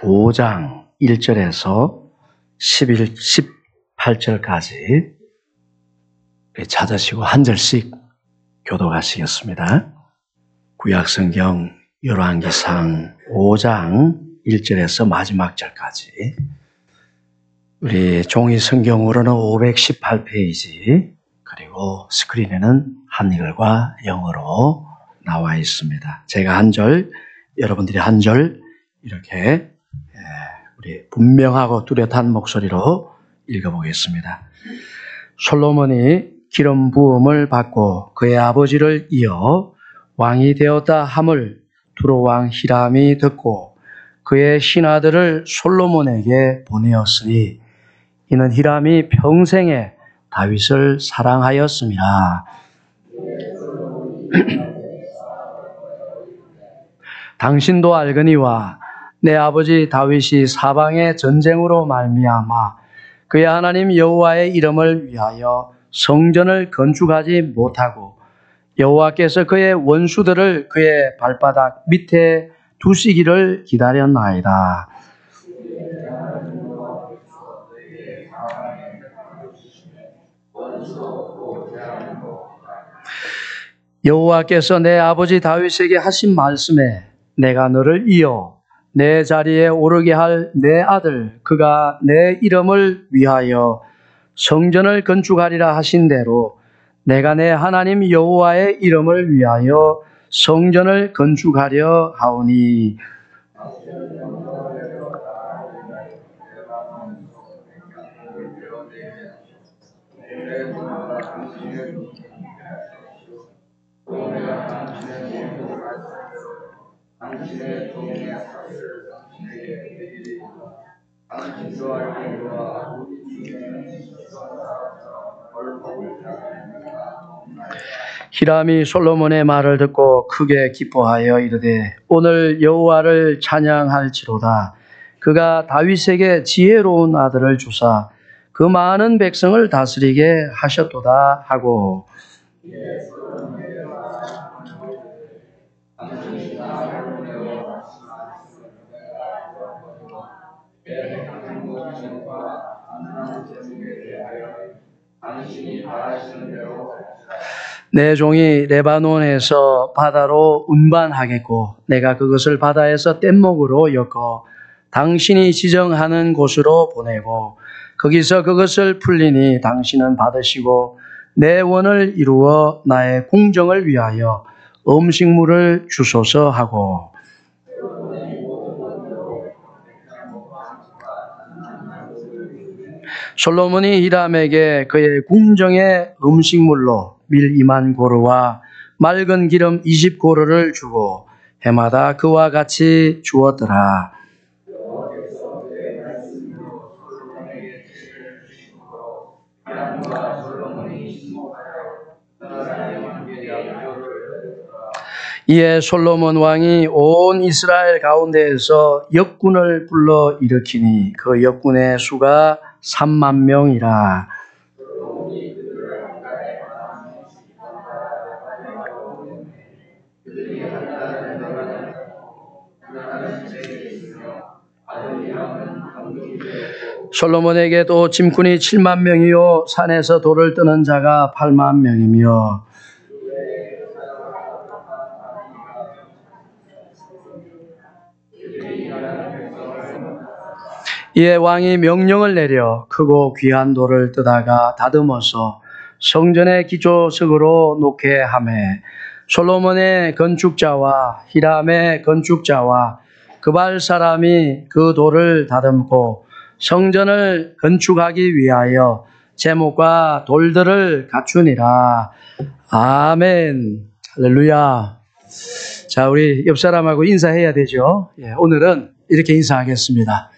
5장 1절에서 18절까지 찾으시고 한 절씩 교독하시겠습니다. 구약성경 열왕기상 5장 1절에서 마지막 절까지 우리 종이 성경으로는 518페이지 그리고 스크린에는 한글과 영어로 나와 있습니다. 제가 한 절, 여러분들이 한 절 이렇게 우리 분명하고 뚜렷한 목소리로 읽어보겠습니다. 솔로몬이 기름 부음을 받고 그의 아버지를 이어 왕이 되었다 함을 두로왕 히람이 듣고 그의 신하들을 솔로몬에게 보내었으니 이는 히람이 평생에 다윗을 사랑하였습니다. 당신도 알거니와 내 아버지 다윗이 사방의 전쟁으로 말미암아 그의 하나님 여호와의 이름을 위하여 성전을 건축하지 못하고 여호와께서 그의 원수들을 그의 발바닥 밑에 두시기를 기다렸나이다. 여호와께서 내 아버지 다윗에게 하신 말씀에 내가 너를 이어 내 자리에 오르게 할 내 아들 그가 내 이름을 위하여 성전을 건축하리라 하신 대로 내가 내 하나님 여호와의 이름을 위하여 성전을 건축하려 하오니 히람이 솔로몬의 말을 듣고 크게 기뻐하여 이르되 오늘 여호와를 찬양할지로다. 그가 다윗에게 지혜로운 아들을 주사 그 많은 백성을 다스리게 하셨도다 하고 내 종이 레바논에서 바다로 운반하겠고 내가 그것을 바다에서 뗏목으로 엮어 당신이 지정하는 곳으로 보내고 거기서 그것을 풀리니 당신은 받으시고 내 원을 이루어 나의 궁정을 위하여 음식물을 주소서 하고 솔로몬이 히람에게 그의 궁정의 음식물로 밀 2만 고르와 맑은 기름 20고르를 주고 해마다 그와 같이 주었더라. 이에 솔로몬 왕이 온 이스라엘 가운데에서 역군을 불러 일으키니 그 역군의 수가 3만 명이라. 솔로몬에게도 짐꾼이 7만 명이요 산에서 돌을 뜨는 자가 8만 명이며 이에 왕이 명령을 내려 크고 귀한 돌을 뜨다가 다듬어서 성전의 기초석으로 놓게 하매 솔로몬의 건축자와 히람의 건축자와 그발 사람이 그 돌을 다듬고 성전을 건축하기 위하여 제목과 돌들을 갖추니라. 아멘. 할렐루야. 자, 우리 옆 사람하고 인사해야 되죠. 오늘은 이렇게 인사하겠습니다.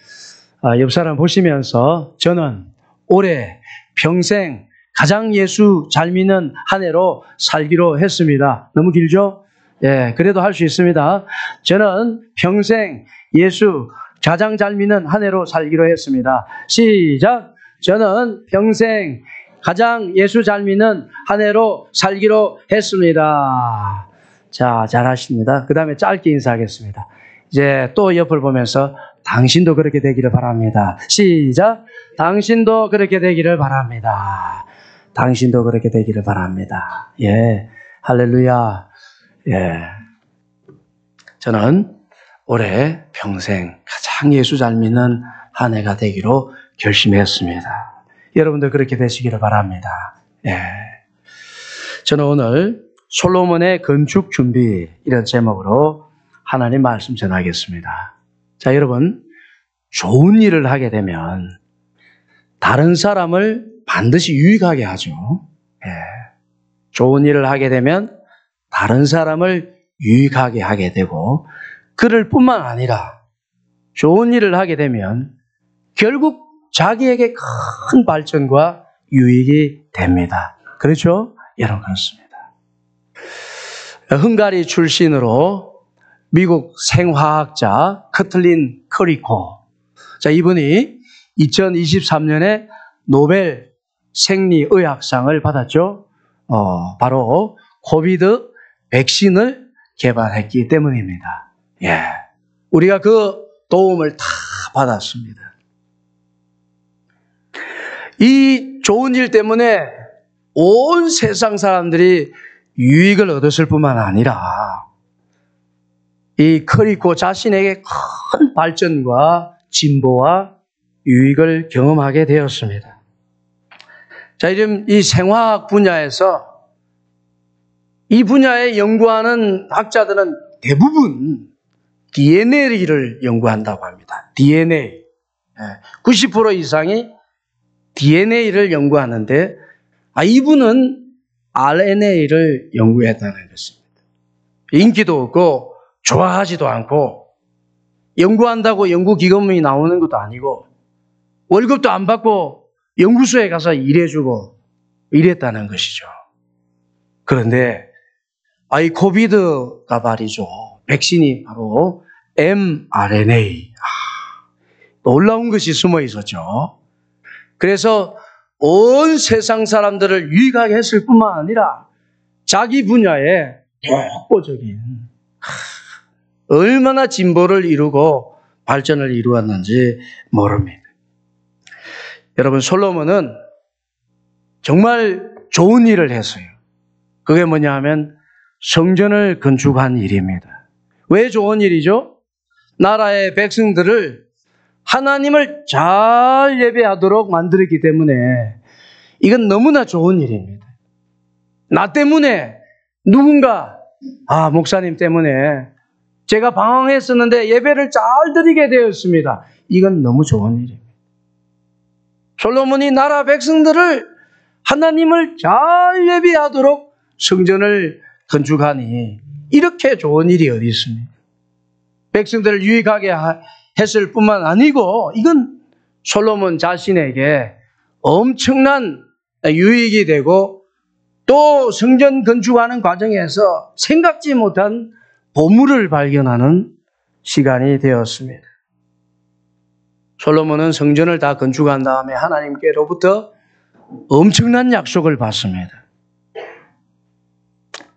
옆 사람 보시면서 저는 올해 평생 가장 예수 잘 믿는 한 해로 살기로 했습니다. 너무 길죠? 그래도 할 수 있습니다. 저는 평생 예수 가장 잘 믿는 한 해로 살기로 했습니다. 시작! 저는 평생 가장 예수 잘 믿는 한 해로 살기로 했습니다. 자, 잘하십니다. 그 다음에 짧게 인사하겠습니다. 이제 또 옆을 보면서 당신도 그렇게 되기를 바랍니다. 시작. 당신도 그렇게 되기를 바랍니다. 당신도 그렇게 되기를 바랍니다. 예. 할렐루야. 예. 저는 올해 평생 가장 예수 잘 믿는 한 해가 되기로 결심했습니다. 여러분도 그렇게 되시기를 바랍니다. 예. 저는 오늘 솔로몬의 건축 준비 이런 제목으로 하나님 말씀 전하겠습니다. 자, 여러분, 좋은 일을 하게 되면 다른 사람을 반드시 유익하게 하죠. 예. 좋은 일을 하게 되면 다른 사람을 유익하게 하게 되고, 그럴 뿐만 아니라 좋은 일을 하게 되면 결국 자기에게 큰 발전과 유익이 됩니다. 그렇죠? 여러분, 그렇습니다. 헝가리 출신으로 미국 생화학자 커틀린 커리코. 자, 이분이 2023년에 노벨 생리의학상을 받았죠. 바로 코비드 백신을 개발했기 때문입니다. 예. 우리가 그 도움을 다 받았습니다. 이 좋은 일 때문에 온 세상 사람들이 유익을 얻었을 뿐만 아니라 이 커리코 자신에게 큰 발전과 진보와 유익을 경험하게 되었습니다. 자, 이 생화학 분야에서 이 분야에 연구하는 학자들은 대부분 DNA를 연구한다고 합니다. DNA. 90% 이상이 DNA를 연구하는데, 이분은 RNA를 연구했다는 것입니다. 인기도 없고 좋아하지도 않고 연구한다고 연구기금이 나오는 것도 아니고 월급도 안 받고 연구소에 가서 일해주고 이랬다는 것이죠. 그런데 이 코비드가 말이죠. 백신이 바로 mRNA. 놀라운 것이 숨어 있었죠. 그래서 온 세상 사람들을 유익하게 했을 뿐만 아니라 자기 분야에 독보적인 얼마나 진보를 이루고 발전을 이루었는지 모릅니다. 여러분, 솔로몬은 정말 좋은 일을 했어요. 그게 뭐냐 하면 성전을 건축한 일입니다. 왜 좋은 일이죠? 나라의 백성들을 하나님을 잘 예배하도록 만들었기 때문에 이건 너무나 좋은 일입니다. 나 때문에 누군가, 목사님 때문에 제가 방황했었는데 예배를 잘 드리게 되었습니다. 이건 너무 좋은 일입니다. 솔로몬이 나라 백성들을 하나님을 잘 예배하도록 성전을 건축하니 이렇게 좋은 일이 어디 있습니까? 백성들을 유익하게 했을 뿐만 아니고 이건 솔로몬 자신에게 엄청난 유익이 되고 또 성전 건축하는 과정에서 생각지 못한 보물을 발견하는 시간이 되었습니다. 솔로몬은 성전을 다 건축한 다음에 하나님께로부터 엄청난 약속을 받습니다.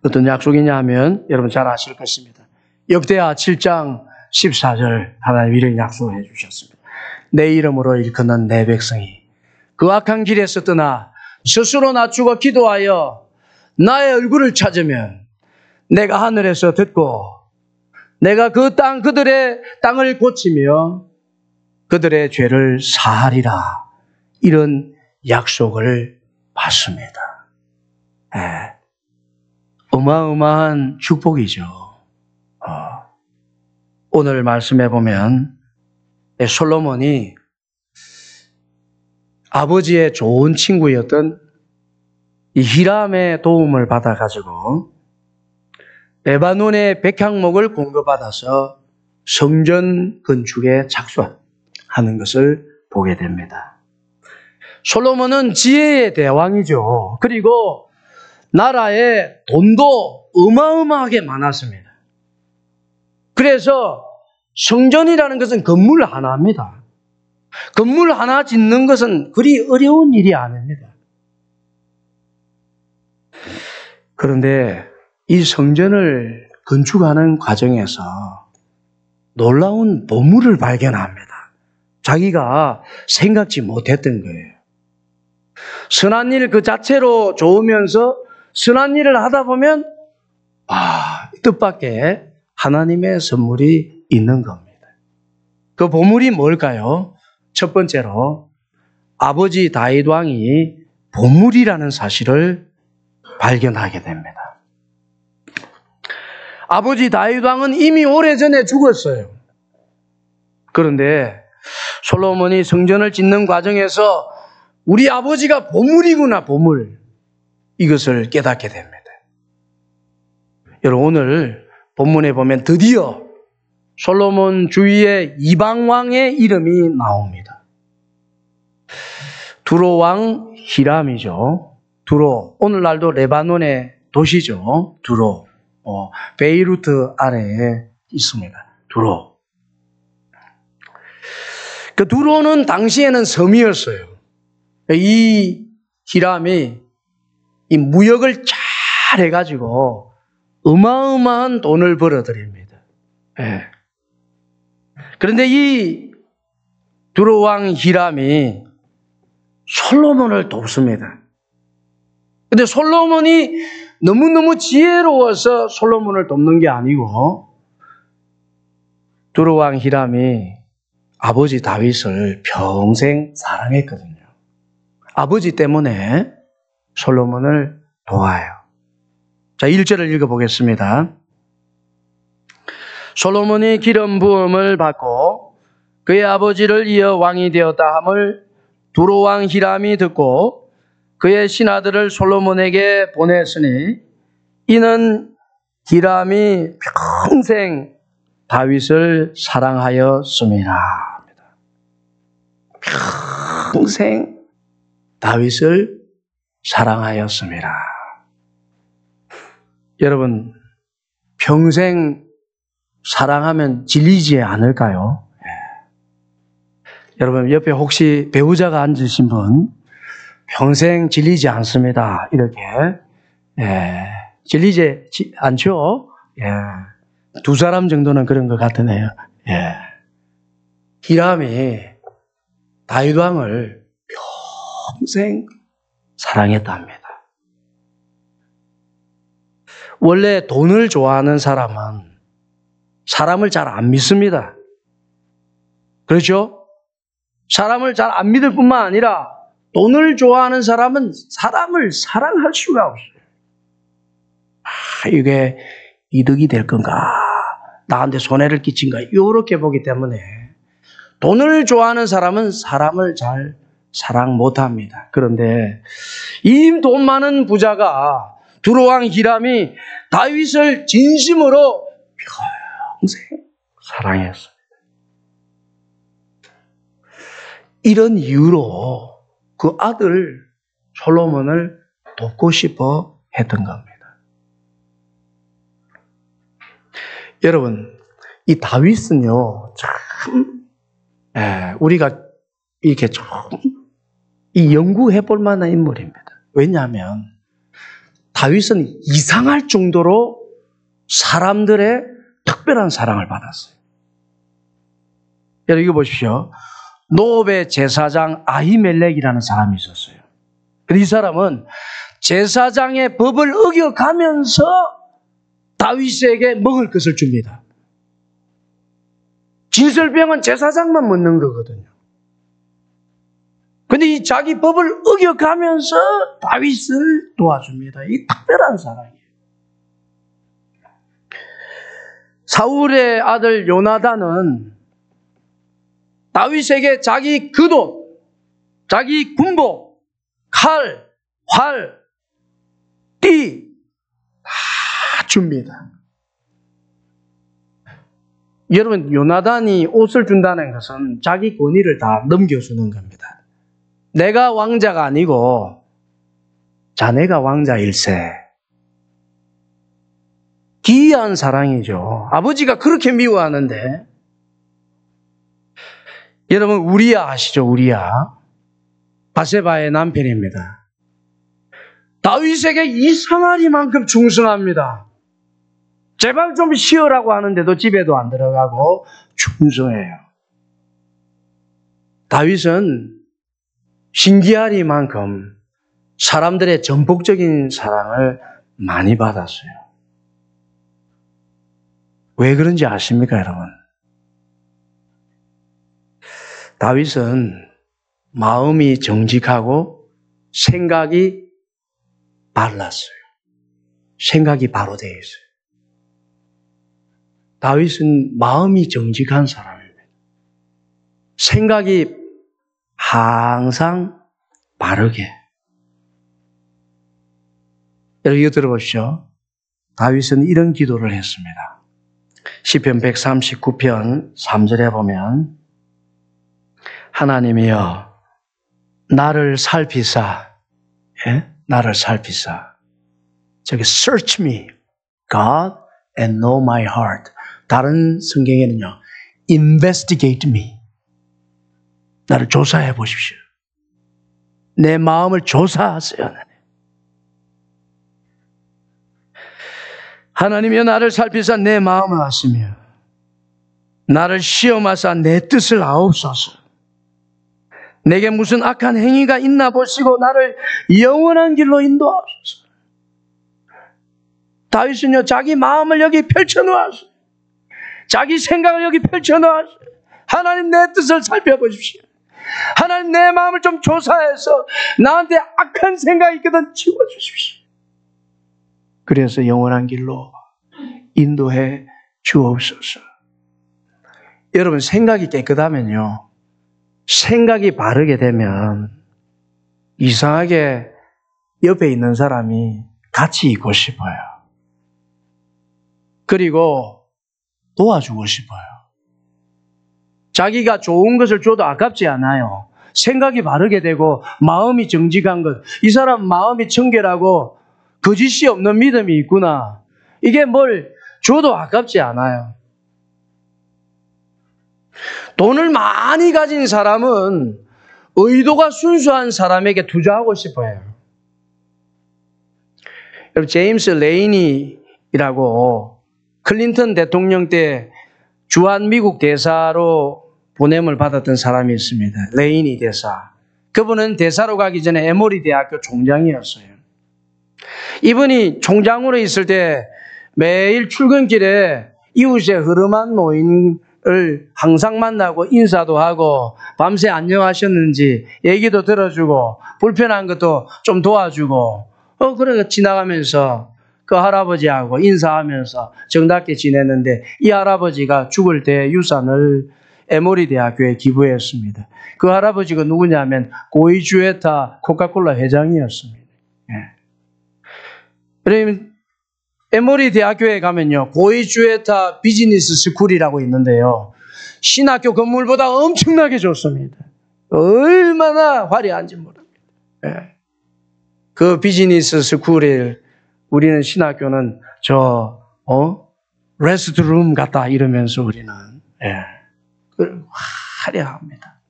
어떤 약속이냐 하면 여러분 잘 아실 것입니다. 역대하 7장 14절 하나님 이런 약속을 해주셨습니다. 내 이름으로 일컫는 내 백성이 그 악한 길에서 떠나 스스로 낮추고 기도하여 나의 얼굴을 찾으면 내가 하늘에서 듣고 내가 그 그들의 땅을 고치며 그들의 죄를 사하리라. 이런 약속을 받습니다. 어마어마한 축복이죠. 오늘 말씀해 보면 솔로몬이 아버지의 좋은 친구였던 이 히람의 도움을 받아가지고 레바논의 백향목을 공급받아서 성전 건축에 착수하는 것을 보게 됩니다. 솔로몬은 지혜의 대왕이죠. 그리고 나라에 돈도 어마어마하게 많았습니다. 그래서 성전이라는 것은 건물 하나입니다. 건물 하나 짓는 것은 그리 어려운 일이 아닙니다. 그런데 이 성전을 건축하는 과정에서 놀라운 보물을 발견합니다. 자기가 생각지 못했던 거예요. 선한 일 그 자체로 좋으면서 선한 일을 하다 보면 뜻밖의 하나님의 선물이 있는 겁니다. 그 보물이 뭘까요? 첫 번째로 아버지 다윗 왕이 보물이라는 사실을 발견하게 됩니다. 아버지 다윗 왕은 이미 오래전에 죽었어요. 그런데 솔로몬이 성전을 짓는 과정에서 우리 아버지가 보물이구나, 보물. 이것을 깨닫게 됩니다. 여러분, 오늘 본문에 보면 드디어 솔로몬 주위에 이방왕의 이름이 나옵니다. 두로왕 히람이죠. 두로, 오늘날도 레바논의 도시죠. 두로, 베이루트 아래에 있습니다. 두로. 그 두로는 당시에는 섬이었어요. 이 히람이 이 무역을 잘 해가지고 어마어마한 돈을 벌어들입니다. 네. 그런데 이 두로왕 히람이 솔로몬을 돕습니다. 근데 솔로몬이 너무너무 지혜로워서 솔로몬을 돕는 게 아니고 두로왕 히람이 아버지 다윗을 평생 사랑했거든요. 아버지 때문에 솔로몬을 도와요. 자, 1절을 읽어보겠습니다. 솔로몬이 기름 부음을 받고 그의 아버지를 이어 왕이 되었다 함을 두로왕 히람이 듣고 그의 신하들을 솔로몬에게 보냈으니 이는 히람이 평생 다윗을 사랑하였음이라. 평생 다윗을 사랑하였음이라. 여러분, 평생 사랑하면 질리지 않을까요? 여러분, 옆에 혹시 배우자가 앉으신 분, 평생 질리지 않습니다. 이렇게. 질리지 않죠? 두 사람 정도는 그런 것 같으네요. 히람이 다윗 왕을 평생 사랑했답니다. 원래 돈을 좋아하는 사람은 사람을 잘 안 믿습니다. 그렇죠? 사람을 잘 안 믿을 뿐만 아니라 돈을 좋아하는 사람은 사람을 사랑할 수가 없어요. 이게 이득이 될 건가? 나한테 손해를 끼친가? 이렇게 보기 때문에 돈을 좋아하는 사람은 사람을 잘 사랑 못합니다. 그런데 이 돈 많은 부자가 두로왕 히람이 다윗을 진심으로 평생 사랑했습니다. 이런 이유로 그 아들 솔로몬을 돕고 싶어 했던 겁니다. 여러분, 이 다윗은요, 참, 우리가 이렇게 좀, 이 연구해 볼 만한 인물입니다. 왜냐하면, 다윗은 이상할 정도로 사람들의 특별한 사랑을 받았어요. 여러분, 이거 보십시오. 노업의 제사장 아히멜렉이라는 사람이 있었어요. 이 사람은 제사장의 법을 어겨가면서 다윗에게 먹을 것을 줍니다. 진설병은 제사장만 먹는 거거든요. 근데 이 자기 법을 어겨가면서 다윗을 도와줍니다. 이 특별한 사랑이에요. 사울의 아들 요나단은 다윗에게 자기 겉옷, 자기 군복, 칼, 활, 띠 다 줍니다. 여러분, 요나단이 옷을 준다는 것은 자기 권위를 다 넘겨주는 겁니다. 내가 왕자가 아니고 자네가 왕자일세. 기이한 사랑이죠. 아버지가 그렇게 미워하는데. 여러분, 우리야 아시죠? 우리야. 바세바의 남편입니다. 다윗에게 이상하리만큼 충성합니다. 제발 좀 쉬어라고 하는데도 집에도 안 들어가고 충성해요. 다윗은 신기하리만큼 사람들의 전폭적인 사랑을 많이 받았어요. 왜 그런지 아십니까, 여러분? 다윗은 마음이 정직하고 생각이 빨랐어요. 생각이 바로 되어 있어요. 다윗은 마음이 정직한 사람입니다. 생각이 항상 바르게. 여러분 이거 들어보시죠. 다윗은 이런 기도를 했습니다. 시편 139편 3절에 보면 하나님이여 나를 살피사, 예? 나를 살피사. 저기 search me, God, and know my heart. 다른 성경에는요, investigate me. 나를 조사해 보십시오. 내 마음을 조사하세요. 하나님이여 나를 살피사 내 마음을 아시며 나를 시험하사 내 뜻을 아옵소서. 내게 무슨 악한 행위가 있나 보시고 나를 영원한 길로 인도하소서. 다윗은요 자기 마음을 여기 펼쳐놓았어요. 자기 생각을 여기 펼쳐놓았어요. 하나님 내 뜻을 살펴보십시오. 하나님 내 마음을 좀 조사해서 나한테 악한 생각이 있거든 지워주십시오. 그래서 영원한 길로 인도해 주옵소서. 여러분 생각이 깨끗하면요, 생각이 바르게 되면 이상하게 옆에 있는 사람이 같이 있고 싶어요. 그리고 도와주고 싶어요. 자기가 좋은 것을 줘도 아깝지 않아요. 생각이 바르게 되고 마음이 정직한 것. 이 사람 마음이 청결하고 거짓이 없는 믿음이 있구나. 이게 뭘 줘도 아깝지 않아요. 돈을 많이 가진 사람은 의도가 순수한 사람에게 투자하고 싶어요. 여러분 제임스 레이니라고 클린턴 대통령 때 주한 미국 대사로 보냄을 받았던 사람이 있습니다. 레이니 대사. 그분은 대사로 가기 전에 에모리 대학교 총장이었어요. 이분이 총장으로 있을 때 매일 출근길에 이웃의 흐름한 노인을 항상 만나고 인사도 하고 밤새 안녕하셨는지 얘기도 들어주고 불편한 것도 좀 도와주고 그래서 지나가면서 그 할아버지하고 인사하면서 정답게 지냈는데 이 할아버지가 죽을 때 유산을 에모리 대학교에 기부했습니다. 그 할아버지가 누구냐면 고이주에타 코카콜라 회장이었습니다. 그러면 에모리 대학교에 가면요, 고이주에타 비즈니스 스쿨이라고 있는데요, 신학교 건물보다 엄청나게 좋습니다. 얼마나 화려한지 모릅니다. 그 비즈니스 스쿨에 우리는 신학교는 레스트룸 같다 이러면서 우리는 화려합니다.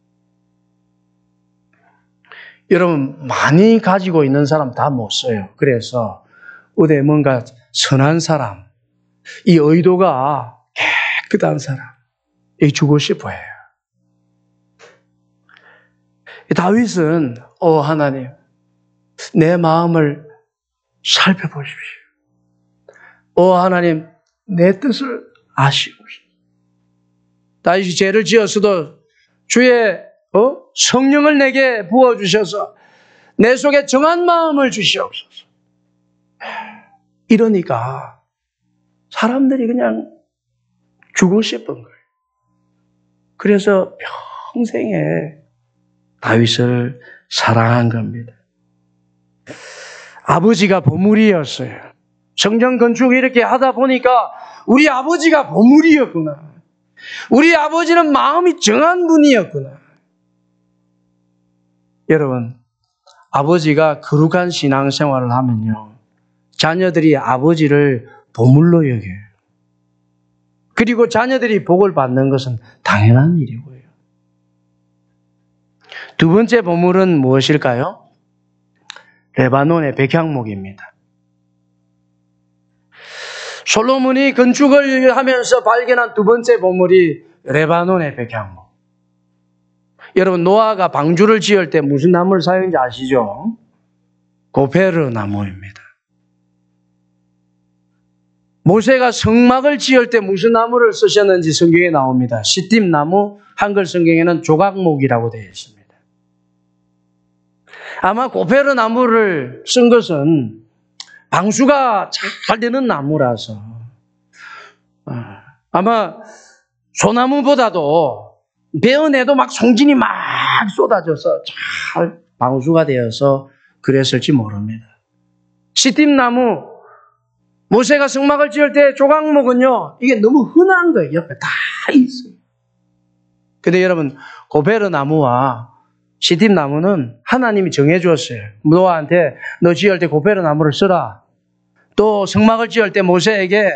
여러분 많이 가지고 있는 사람 다 못 써요. 그래서 어디 뭔가 선한 사람, 이 의도가 깨끗한 사람, 이 주고 싶어요. 다윗은 하나님 내 마음을 살펴보십시오. 하나님 내 뜻을 아시옵소서. 다윗이 죄를 지었어도 주의 성령을 내게 부어주셔서 내 속에 정한 마음을 주시옵소서. 이러니까 사람들이 그냥 주고 싶은 거예요. 그래서 평생에 다윗을 사랑한 겁니다. 아버지가 보물이었어요. 성전 건축 이렇게 하다 보니까 우리 아버지가 보물이었구나. 우리 아버지는 마음이 정한 분이었구나. 여러분, 아버지가 거룩한 신앙생활을 하면요, 자녀들이 아버지를 보물로 여겨요. 그리고 자녀들이 복을 받는 것은 당연한 일이고요. 두 번째 보물은 무엇일까요? 레바논의 백향목입니다. 솔로몬이 건축을 하면서 발견한 두 번째 보물이 레바논의 백향목. 여러분, 노아가 방주를 지을 때 무슨 나무를 사용했는지 아시죠? 고페르 나무입니다. 모세가 성막을 지을 때 무슨 나무를 쓰셨는지 성경에 나옵니다. 시딤 나무, 한글 성경에는 조각목이라고 되어 있습니다. 아마 고페르 나무를 쓴 것은 방수가 잘 되는 나무라서 아마 소나무보다도 베어내도 막 송진이 막 쏟아져서 잘 방수가 되어서 그랬을지 모릅니다. 시딤나무, 모세가 성막을 지을 때 조각목은요, 이게 너무 흔한 거예요. 옆에 다 있어요. 근데 여러분, 고베르 나무와 시딤나무는 하나님이 정해주었어요. 노아한테 너 지을 때 고베르 나무를 쓰라. 또 성막을 지을 때 모세에게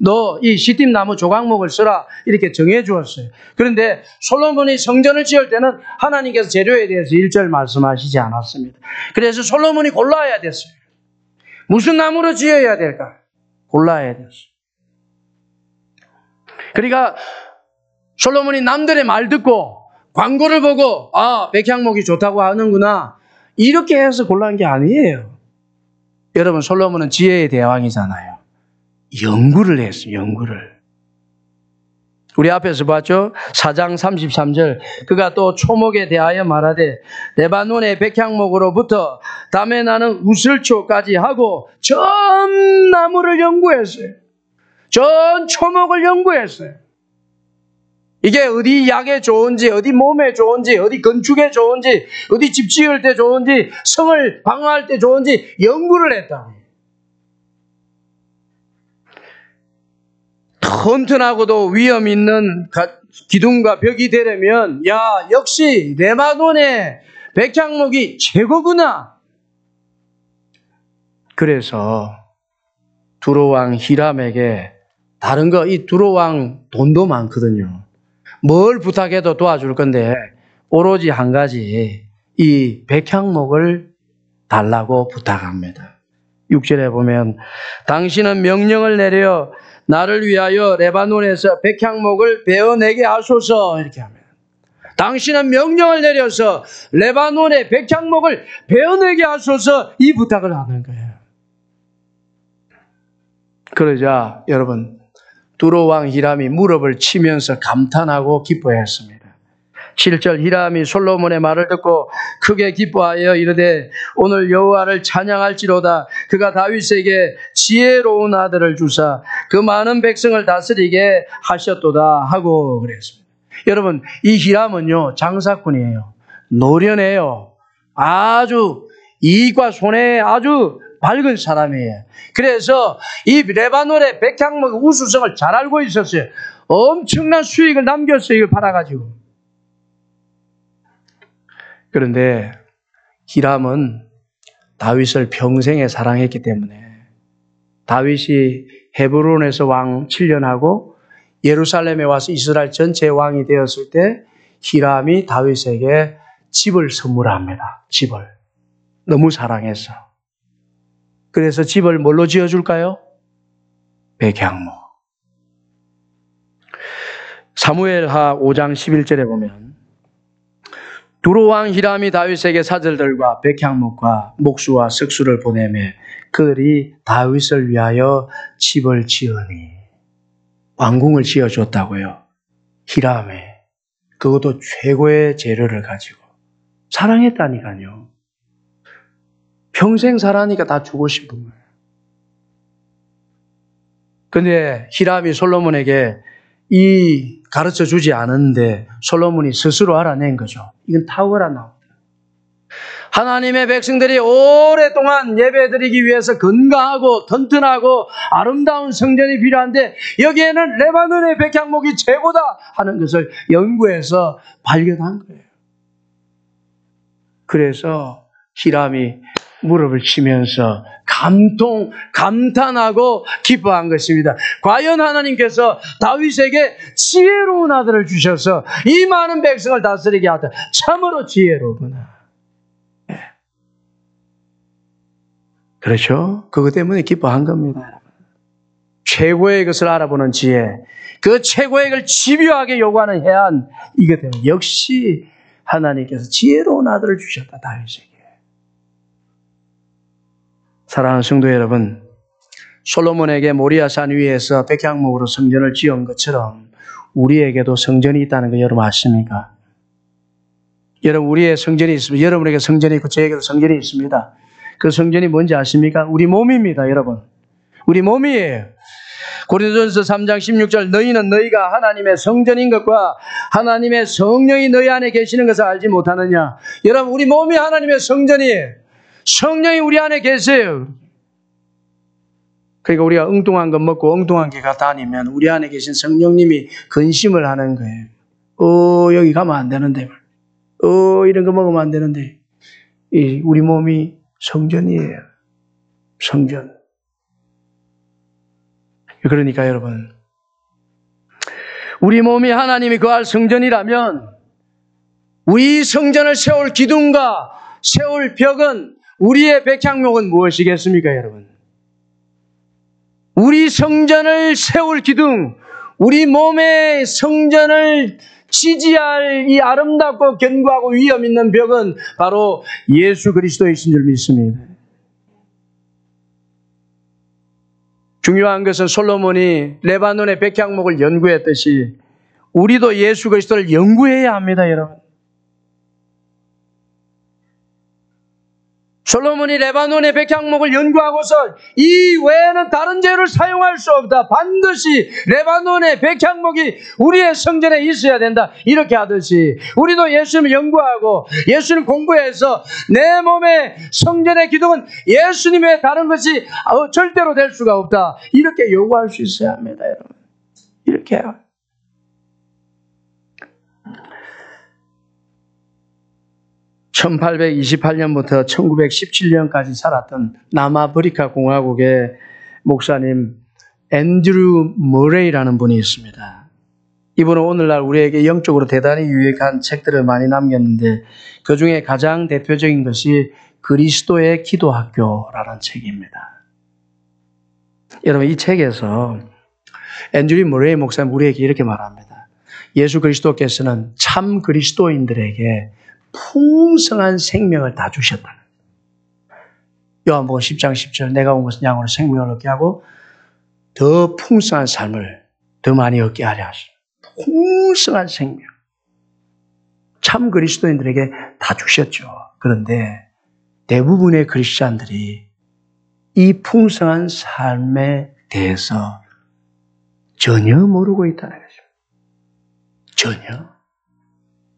너 이 시딤나무 조각목을 쓰라. 이렇게 정해주었어요. 그런데 솔로몬이 성전을 지을 때는 하나님께서 재료에 대해서 1절 말씀하시지 않았습니다. 그래서 솔로몬이 골라야 됐어요. 무슨 나무로 지어야 될까? 골라야 됐어요. 그러니까 솔로몬이 남들의 말 듣고 광고를 보고 백향목이 좋다고 하는구나 이렇게 해서 골라온 게 아니에요. 여러분, 솔로몬은 지혜의 대왕이잖아요. 연구를 했어요. 연구를. 우리 앞에서 봤죠? 4장 33절 그가 또 초목에 대하여 말하되 레바논의 백향목으로부터 담에 나는 우슬초까지 하고 전 나무를 연구했어요. 전 초목을 연구했어요. 이게 어디 약에 좋은지, 어디 몸에 좋은지, 어디 건축에 좋은지, 어디 집 지을 때 좋은지, 성을 방어할 때 좋은지 연구를 했다. 튼튼하고도 위험 있는 기둥과 벽이 되려면 역시 레바논의 백향목이 최고구나. 그래서 두로왕 히람에게 다른 거 이 두로왕 돈도 많거든요. 뭘 부탁해도 도와줄 건데 오로지 한 가지 이 백향목을 달라고 부탁합니다. 6절에 보면 당신은 명령을 내려 나를 위하여 레바논에서 백향목을 베어내게 하소서 이렇게 합니다. 당신은 명령을 내려서 레바논의 백향목을 베어내게 하소서 이 부탁을 하는 거예요. 그러자 여러분 두로왕 히람이 무릎을 치면서 감탄하고 기뻐했습니다. 7절 히람이 솔로몬의 말을 듣고 크게 기뻐하여 이르되 오늘 여호와를 찬양할지로다. 그가 다윗에게 지혜로운 아들을 주사 그 많은 백성을 다스리게 하셨도다 하고 그랬습니다. 여러분 이 히람은요 장사꾼이에요. 노련해요. 아주 이익과 손해에 아주 밝은 사람이에요. 그래서 이 레바논의 백향목 우수성을 잘 알고 있었어요. 엄청난 수익을 남겼어요. 이걸 팔아가지고. 그런데 히람은 다윗을 평생에 사랑했기 때문에 다윗이 헤브론에서 왕 7년 하고 예루살렘에 와서 이스라엘 전체 왕이 되었을 때 히람이 다윗에게 집을 선물합니다. 집을. 너무 사랑해서. 그래서 집을 뭘로 지어줄까요? 백향목. 사무엘하 5장 11절에 보면 두로왕 히람이 다윗에게 사절들과 백향목과 목수와 석수를 보내매 그들이 다윗을 위하여 집을 지으니 왕궁을 지어줬다고요. 히람에 그것도 최고의 재료를 가지고 사랑했다니까요. 평생 살아니까 다 주고 싶은 거예요. 근데 히람이 솔로몬에게 이 가르쳐 주지 않은데 솔로몬이 스스로 알아낸 거죠. 이건 탁월한 나옵니다. 하나님의 백성들이 오랫동안 예배드리기 위해서 건강하고 튼튼하고 아름다운 성전이 필요한데 여기에는 레바논의 백향목이 최고다 하는 것을 연구해서 발견한 거예요. 그래서 히람이 무릎을 치면서 감탄하고 기뻐한 것입니다. 과연 하나님께서 다윗에게 지혜로운 아들을 주셔서 이 많은 백성을 다스리게 하다. 참으로 지혜로구나. 그렇죠? 그것 때문에 기뻐한 겁니다. 최고의 것을 알아보는 지혜, 그 최고의 것을 집요하게 요구하는 해안, 이것 때문에 역시 하나님께서 지혜로운 아들을 주셨다, 다윗에게. 사랑하는 성도 여러분, 솔로몬에게 모리아산 위에서 백향목으로 성전을 지은 것처럼 우리에게도 성전이 있다는 거 여러분 아십니까? 여러분, 우리의 성전이 있습니다. 여러분에게 성전이 있고 저에게도 성전이 있습니다. 그 성전이 뭔지 아십니까? 우리 몸입니다, 여러분. 우리 몸이에요. 고린도전서 3장 16절, 너희는 너희가 하나님의 성전인 것과 하나님의 성령이 너희 안에 계시는 것을 알지 못하느냐. 여러분, 우리 몸이 하나님의 성전이에요. 성령이 우리 안에 계세요. 그러니까 우리가 엉뚱한 것 먹고 엉뚱한 게 다니면 우리 안에 계신 성령님이 근심을 하는 거예요. 여기 가면 안 되는데. 이런 거 먹으면 안 되는데. 우리 몸이 성전이에요. 성전. 그러니까 여러분, 우리 몸이 하나님이 거할 성전이라면 우리 성전을 세울 기둥과 세울 벽은, 우리의 백향목은 무엇이겠습니까, 여러분? 우리 성전을 세울 기둥, 우리 몸의 성전을 지지할 이 아름답고 견고하고 위험 있는 벽은 바로 예수 그리스도이신 줄 믿습니다. 중요한 것은 솔로몬이 레바논의 백향목을 연구했듯이 우리도 예수 그리스도를 연구해야 합니다, 여러분. 솔로몬이 레바논의 백향목을 연구하고서 이 외에는 다른 재료를 사용할 수 없다. 반드시 레바논의 백향목이 우리의 성전에 있어야 된다. 이렇게 하듯이 우리도 예수님을 연구하고 예수님 공부해서 내 몸의 성전의 기둥은 예수님 외에 다른 것이 절대로 될 수가 없다. 이렇게 요구할 수 있어야 합니다, 여러분. 이렇게 해요. (1828년부터) (1917년까지) 살았던 남아프리카 공화국의 목사님 앤드류 머레이라는 분이 있습니다. 이분은 오늘날 우리에게 영적으로 대단히 유익한 책들을 많이 남겼는데 그 중에 가장 대표적인 것이 그리스도의 기도학교라는 책입니다. 여러분, 이 책에서 앤드류 머레이 목사님 우리에게 이렇게 말합니다. 예수 그리스도께서는 참 그리스도인들에게 풍성한 생명을 다 주셨다. 요한복음 10장 10절, 내가 온 것은 양으로 생명을 얻게 하고 더 풍성한 삶을 더 많이 얻게 하려 하십니다. 풍성한 생명. 참 그리스도인들에게 다 주셨죠. 그런데 대부분의 크리스찬들이 이 풍성한 삶에 대해서 전혀 모르고 있다는 것입니다. 전혀.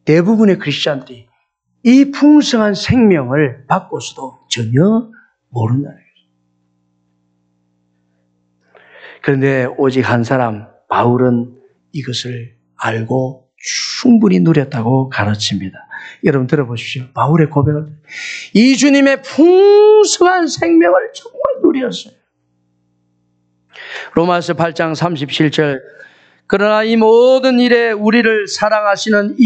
대부분의 크리스찬들이 이 풍성한 생명을 받고서도 전혀 모른다는 것입니다. 그런데 오직 한 사람, 바울은 이것을 알고 충분히 누렸다고 가르칩니다. 여러분 들어보십시오. 바울의 고백을. 이 주님의 풍성한 생명을 정말 누렸어요. 로마서 8장 37절, 그러나 이 모든 일에 우리를 사랑하시는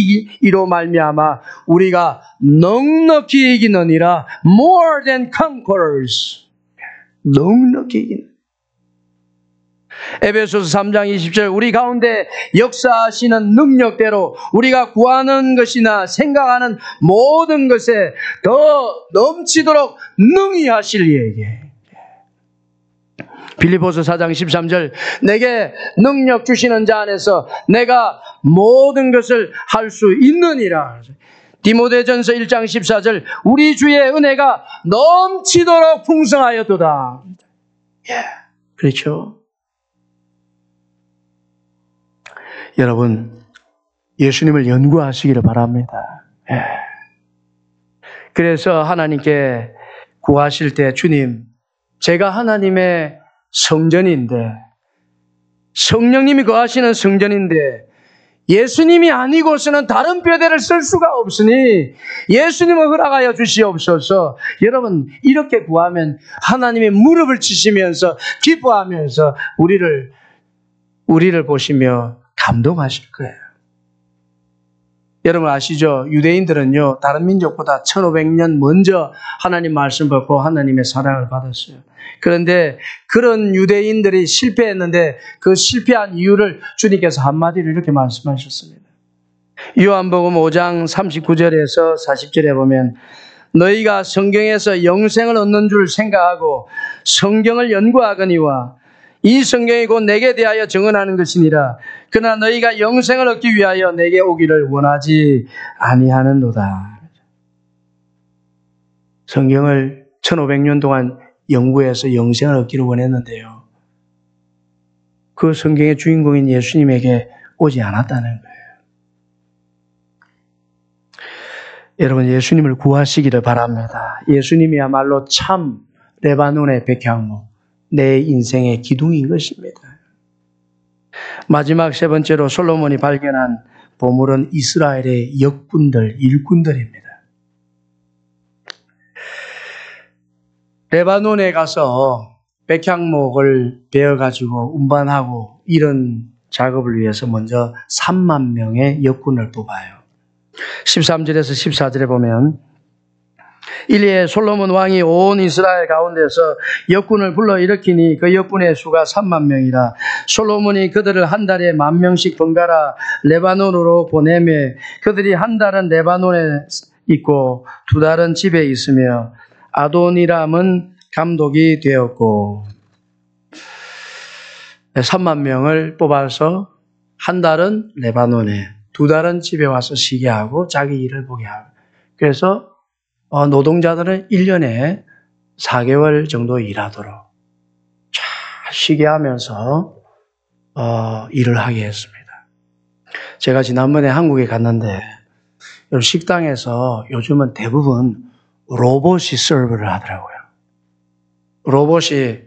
이로 말미암아 우리가 넉넉히 이기느니라. More than conquerors. 넉넉히 이기는. 에베소서 3장 20절, 우리 가운데 역사하시는 능력대로 우리가 구하는 것이나 생각하는 모든 것에 더 넘치도록 능히 하실 이에게. 빌립보서 4장 13절, 내게 능력 주시는 자 안에서 내가 모든 것을 할 수 있느니라. 디모데전서 1장 14절, 우리 주의 은혜가 넘치도록 풍성하였도다. 그렇죠? 여러분, 예수님을 연구하시기를 바랍니다. 그래서 하나님께 구하실 때, 주님, 제가 하나님의 성전인데, 성령님이 거하시는 성전인데 예수님이 아니고서는 다른 뼈대를 쓸 수가 없으니 예수님을 허락하여 주시옵소서. 여러분, 이렇게 구하면 하나님의 무릎을 치시면서 기뻐하면서 우리를 보시며 감동하실 거예요. 여러분 아시죠? 유대인들은요, 다른 민족보다 1500년 먼저 하나님 말씀 받고 하나님의 사랑을 받았어요. 그런데 그런 유대인들이 실패했는데 그 실패한 이유를 주님께서 한마디로 이렇게 말씀하셨습니다. 요한복음 5장 39절에서 40절에 보면 너희가 성경에서 영생을 얻는 줄 생각하고 성경을 연구하거니와 이 성경이 곧 내게 대하여 증언하는 것이니라. 그러나 너희가 영생을 얻기 위하여 내게 오기를 원하지 아니하는도다. 성경을 1500년 동안 연구해서 영생을 얻기를 원했는데요, 그 성경의 주인공인 예수님에게 오지 않았다는 거예요. 여러분, 예수님을 구하시기를 바랍니다. 예수님이야말로 참 레바논의 백향목, 내 인생의 기둥인 것입니다. 마지막 세 번째로 솔로몬이 발견한 보물은 이스라엘의 역군들, 일꾼들입니다. 레바논에 가서 백향목을 베어가지고 운반하고 이런 작업을 위해서 먼저 3만 명의 역군을 뽑아요. 13절에서 14절에 보면 일리에 솔로몬 왕이 온 이스라엘 가운데서 역군을 불러 일으키니 그 역군의 수가 3만 명이라. 솔로몬이 그들을 한 달에 10,000명씩 번갈아 레바논으로 보내며 그들이 한 달은 레바논에 있고 두 달은 집에 있으며 아도니람은 감독이 되었고. 3만 명을 뽑아서 한 달은 레바논에, 두 달은 집에 와서 쉬게 하고 자기 일을 보게 하고. 그래서 노동자들은 1년에 4개월 정도 일하도록 잘 쉬게 하면서 일을 하게 했습니다. 제가 지난번에 한국에 갔는데 식당에서 요즘은 대부분 로봇이 서브를 하더라고요. 로봇이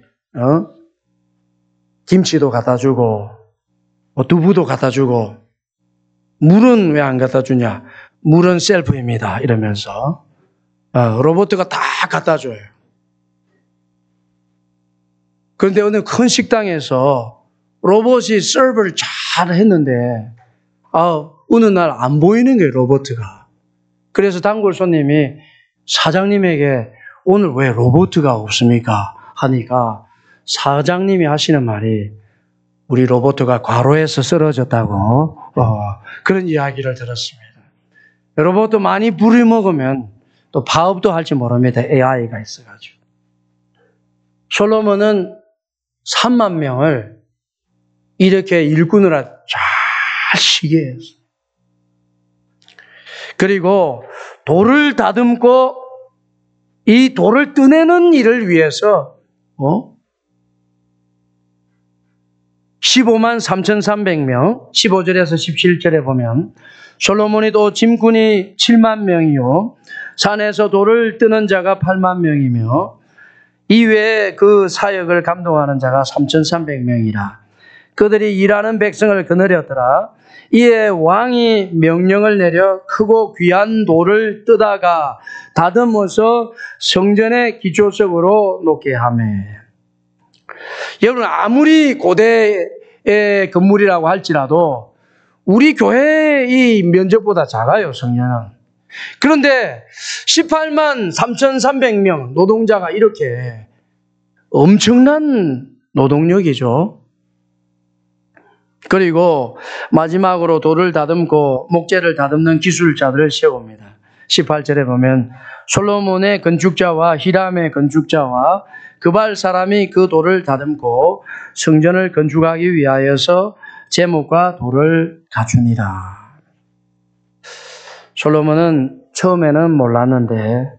김치도 갖다 주고 두부도 갖다 주고, 물은 왜 안 갖다 주냐? 물은 셀프입니다. 이러면서 로봇가 다 갖다 줘요. 그런데 어느 큰 식당에서 로봇이 서브를 잘 했는데 어느 날 안 보이는 거예요, 로봇가. 그래서 단골 손님이 사장님에게 오늘 왜 로봇가 없습니까? 하니까 사장님이 하시는 말이 우리 로봇가 과로해서 쓰러졌다고 그런 이야기를 들었습니다. 로봇도 많이 부려먹으면 또 파업도 할지 모릅니다. AI가 있어가지고. 솔로몬은 3만 명을 이렇게 일꾼으로 잘 쉬게 했어요. 그리고 돌을 다듬고 이 돌을 뜨내는 일을 위해서 153,300명, 15절에서 17절에 보면 솔로몬이 또 짐꾼이 7만 명이요 산에서 돌을 뜨는 자가 8만 명이며 이외에 그 사역을 감동하는 자가 3,300명이라. 그들이 일하는 백성을 거느렸더라. 이에 왕이 명령을 내려 크고 귀한 돌을 뜯다가 다듬어서 성전의 기초석으로 놓게 하매. 여러분, 아무리 고대의 건물이라고 할지라도 우리 교회의 면적보다 작아요, 성전은. 그런데 18만 3,300명 노동자가 이렇게 엄청난 노동력이죠. 그리고 마지막으로 돌을 다듬고 목재를 다듬는 기술자들을 세웁니다. 18절에 보면 솔로몬의 건축자와 히람의 건축자와 그발 사람이 그 돌을 다듬고 성전을 건축하기 위하여서 제목과 돌을 갖추니라. 솔로몬은 처음에는 몰랐는데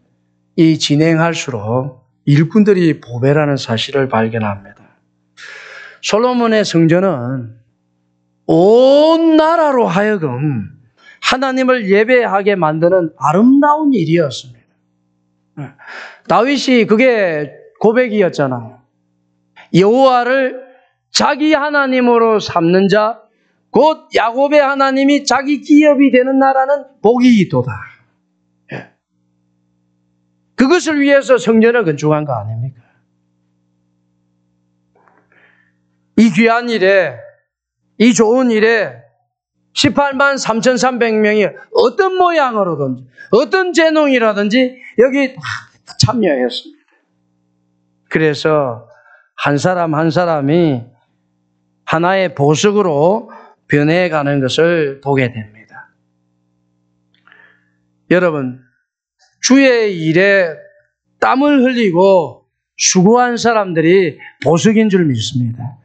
이 진행할수록 일꾼들이 보배라는 사실을 발견합니다. 솔로몬의 성전은 온 나라로 하여금 하나님을 예배하게 만드는 아름다운 일이었습니다. 다윗이 그게 고백이었잖아요. 여호와를 자기 하나님으로 삼는 자, 곧 야곱의 하나님이 자기 기업이 되는 나라는 복이 있도다. 그것을 위해서 성전을 건축한 거 아닙니까? 이 귀한 일에, 이 좋은 일에 18만 3,300명이 어떤 모양으로든지 어떤 재능이라든지 여기 다 참여했습니다. 그래서 한 사람 한 사람이 하나의 보석으로 변해가는 것을 보게 됩니다. 여러분, 주의 일에 땀을 흘리고 수고한 사람들이 보석인 줄 믿습니다.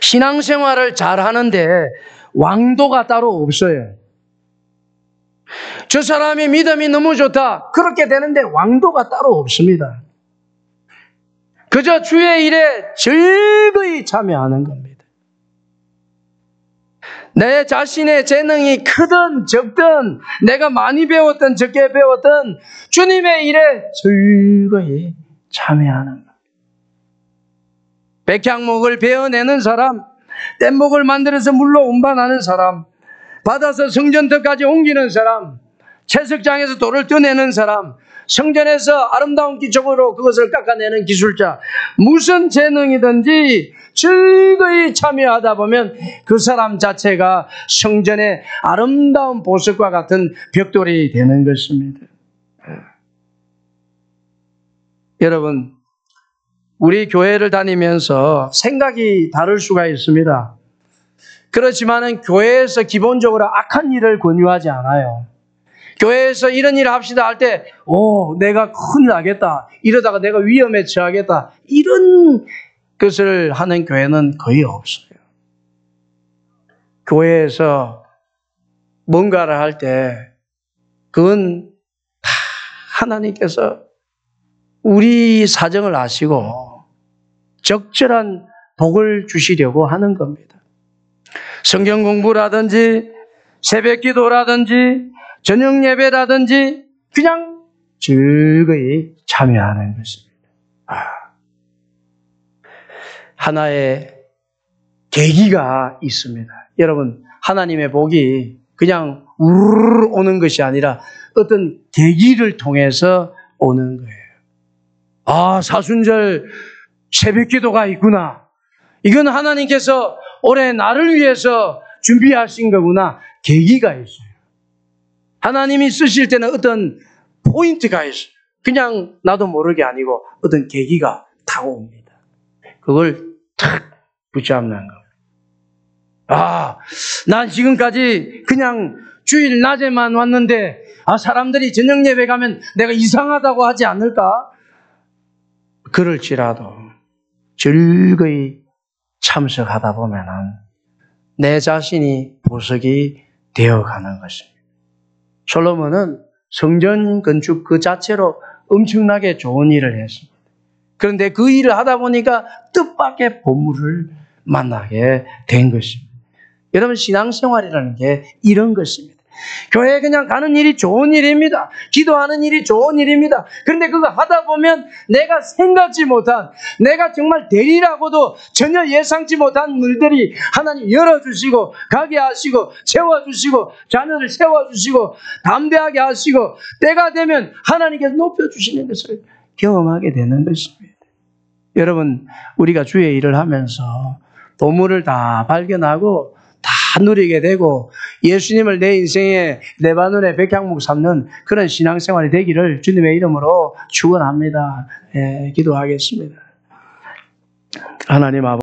신앙생활을 잘 하는데 왕도가 따로 없어요. 저 사람이 믿음이 너무 좋다. 그렇게 되는데 왕도가 따로 없습니다. 그저 주의 일에 즐거이 참여하는 겁니다. 내 자신의 재능이 크든 적든 내가 많이 배웠든 적게 배웠든 주님의 일에 즐거이 참여하는 겁니다. 백향목을 베어내는 사람, 뗏목을 만들어서 물로 운반하는 사람, 받아서 성전터까지 옮기는 사람, 채석장에서 돌을 떠내는 사람, 성전에서 아름다운 기적으로 그것을 깎아내는 기술자, 무슨 재능이든지 즐거이 참여하다 보면 그 사람 자체가 성전의 아름다운 보석과 같은 벽돌이 되는 것입니다. 여러분, 우리 교회를 다니면서 생각이 다를 수가 있습니다. 그렇지만은 교회에서 기본적으로 악한 일을 권유하지 않아요. 교회에서 이런 일을 합시다 할 때, 내가 큰일 나겠다. 이러다가 내가 위험에 처하겠다. 이런 것을 하는 교회는 거의 없어요. 교회에서 뭔가를 할 때, 그건 다 하나님께서 우리 사정을 아시고 적절한 복을 주시려고 하는 겁니다. 성경 공부라든지 새벽 기도라든지 저녁 예배라든지 그냥 즐거이 참여하는 것입니다. 하나의 계기가 있습니다. 여러분, 하나님의 복이 그냥 우르르 오는 것이 아니라 어떤 계기를 통해서 오는 거예요. 사순절 새벽 기도가 있구나. 이건 하나님께서 올해 나를 위해서 준비하신 거구나. 계기가 있어요. 하나님이 쓰실 때는 어떤 포인트가 있어요. 그냥 나도 모르게 아니고 어떤 계기가 타고 옵니다. 그걸 탁 붙잡는 겁니다. 난 지금까지 그냥 주일 낮에만 왔는데 사람들이 저녁 예배 가면 내가 이상하다고 하지 않을까? 그럴지라도 즐거이 참석하다 보면은 내 자신이 보석이 되어가는 것입니다. 솔로몬은 성전 건축 그 자체로 엄청나게 좋은 일을 했습니다. 그런데 그 일을 하다 보니까 뜻밖의 보물을 만나게 된 것입니다. 여러분, 신앙생활이라는 게 이런 것입니다. 교회에 그냥 가는 일이 좋은 일입니다. 기도하는 일이 좋은 일입니다. 그런데 그거 하다 보면 내가 생각지 못한, 내가 정말 되리라고도 전혀 예상치 못한 일들이 하나님 열어주시고 가게 하시고 채워주시고 자녀를 세워주시고 담대하게 하시고 때가 되면 하나님께서 높여주시는 것을 경험하게 되는 것입니다. 여러분, 우리가 주의 일을 하면서 보물을 다 발견하고 다 누리게 되고 예수님을 내 인생의 레바논의 백향목 삼는 그런 신앙생활이 되기를 주님의 이름으로 축원합니다. 기도하겠습니다. 하나님 아버지,